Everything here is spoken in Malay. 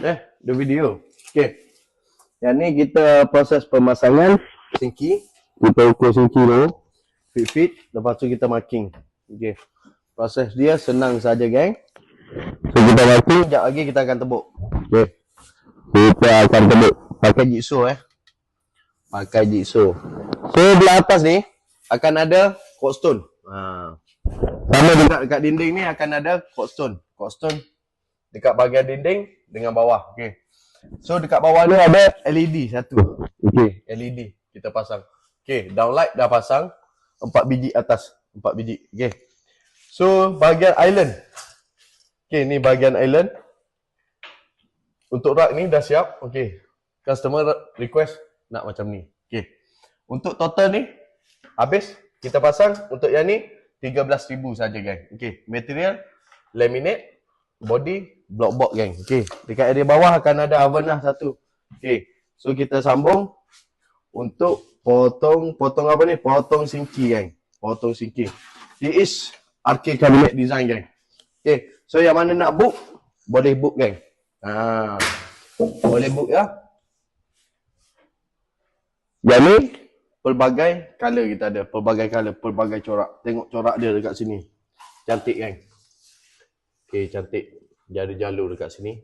The video. Okay. Yang ni kita proses pemasangan sinki. Kita ukur sinki dulu. Fit. Lepas tu kita marking. Okay. Proses dia senang saja, geng. So kita marking, sekejap lagi kita akan tebuk. Okay. Kita akan tebuk pakai jigsaw Pakai jigsaw. So belah atas ni akan ada cordstone. Sama juga dekat dinding ni akan ada cordstone. Cordstone dekat bahagian dinding dengan bawah. Okay. So dekat bawah ni ada LED satu. Okay, LED kita pasang. Okay, downlight dah pasang 4 biji atas, 4 biji. Okay. So bahagian island. Okay, ni bahagian island. Untuk rak ni dah siap. Okay. Customer request nak macam ni. Okay. Untuk total ni habis kita pasang untuk yang ni 13,000 saja, geng. Okay. Material laminate, body, block box, geng. Okay. Dekat area bawah akan ada oven lah satu. Okay. So kita sambung untuk potong apa ni? Potong sinki, geng. Potong sinki. It is RK cabinet design, geng. Okay. So yang mana nak book, boleh book, geng. Boleh book ya. Yang ni pelbagai color kita ada, pelbagai color, pelbagai corak. Tengok corak dia dekat sini. Cantik, kan? Okey, cantik. Dia ada jalur dekat sini.